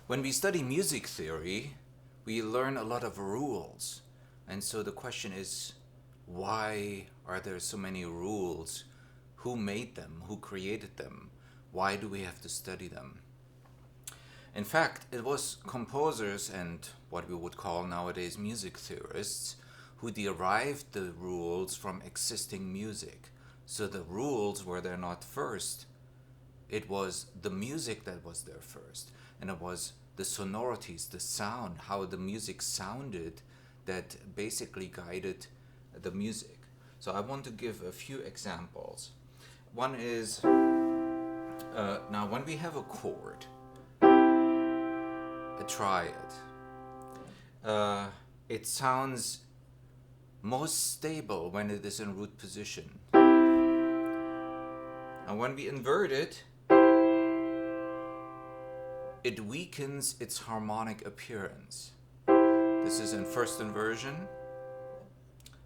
When we study music theory, we learn a lot of rules. And so the question is, why are there so many rules? Who made them? Who created them? Why do we have to study them? In fact, it was composers and what we would call nowadays music theorists who derived the rules from existing music. So the rules were there not first. It was the music that was there first. And it was the sonorities, the sound, how the music sounded that basically guided the music. So I want to give a few examples. One is, now when we have a chord, a triad, it sounds most stable when it is in root position. And when we invert it, it weakens its harmonic appearance. This is in first inversion,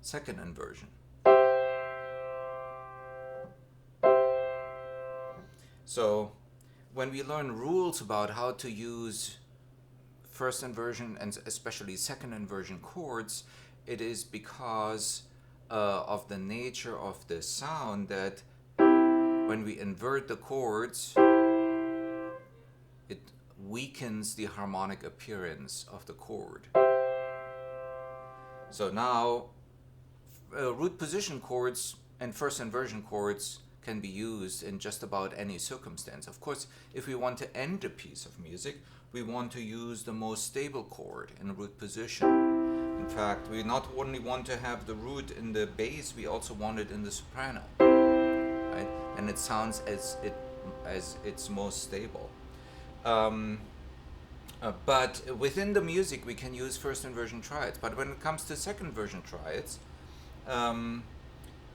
second inversion. So when we learn rules about how to use first inversion and especially second inversion chords, it is because of the nature of the sound that when we invert the chords, it weakens the harmonic appearance of the chord. So now root position chords and first inversion chords can be used in just about any circumstance. Of course, if we want to end a piece of music, we want to use the most stable chord in root position. In fact, we not only want to have the root in the bass, we also want it in the soprano, right? And it sounds as it's most stable. But within the music, we can use first inversion triads. But when it comes to second inversion triads,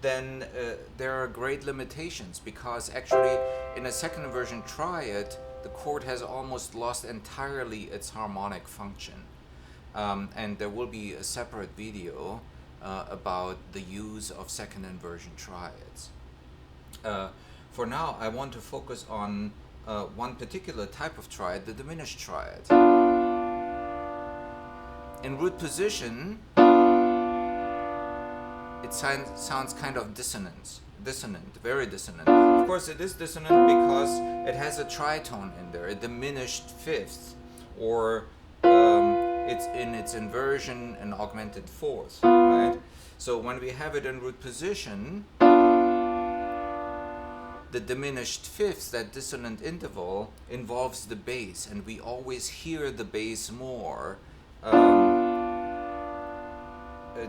then there are great limitations, because actually in a second inversion triad, the chord has almost lost entirely its harmonic function. And there will be a separate video about the use of second inversion triads. For now, I want to focus on one particular type of triad, the diminished triad. In root position, it sounds kind of dissonant, very dissonant. Of course, it is dissonant because it has a tritone in there, a diminished fifth, or it's in its inversion an augmented fourth, right? So when we have it in root position, the diminished fifth, that dissonant interval, involves the bass, and we always hear the bass more.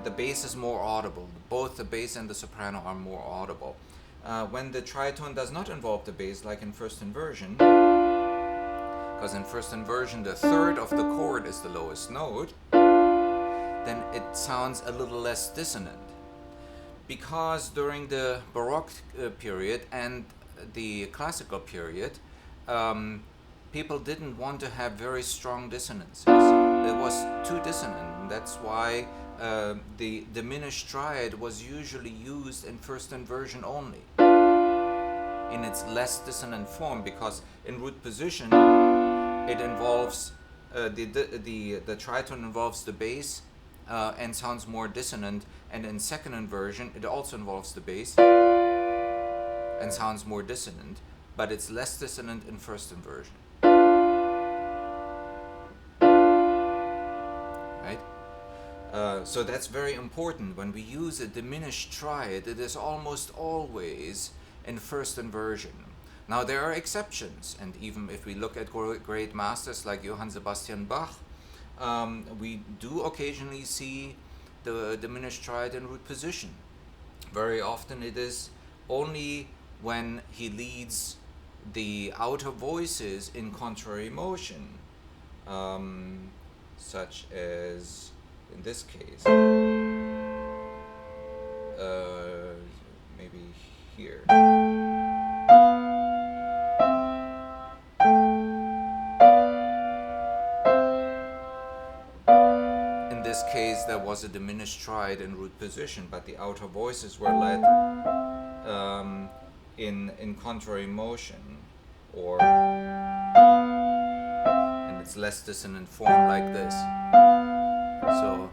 The bass is more audible. Both the bass and the soprano are more audible. When the tritone does not involve the bass, like in first inversion, because in first inversion the third of the chord is the lowest note, then it sounds a little less dissonant. Because during the Baroque period and the classical period, people didn't want to have very strong dissonances. It was too dissonant. That's why the diminished triad was usually used in first inversion only, in its less dissonant form, because in root position it involves the tritone involves the bass and sounds more dissonant, and in second inversion it also involves the bass and sounds more dissonant, but it's less dissonant in first inversion. Right? So that's very important. When we use a diminished triad, it is almost always in first inversion. Now there are exceptions, and even if we look at great masters like Johann Sebastian Bach, we do occasionally see the diminished triad in root position. Very often it is only when he leads the outer voices in contrary motion, such as in this case, maybe here. In this case, there was a diminished triad in root position, but the outer voices were led in contrary motion, or, and it's less dissonant form like this. So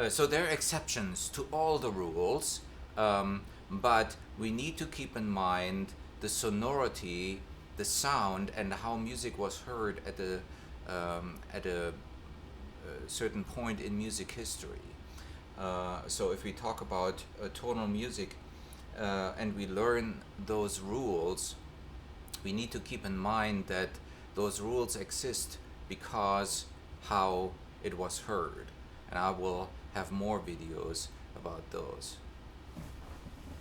so there are exceptions to all the rules, but we need to keep in mind the sonority, the sound, and how music was heard at a certain point in music history. So if we talk about tonal music and we learn those rules, we need to keep in mind that those rules exist because how it was heard. And I will have more videos about those.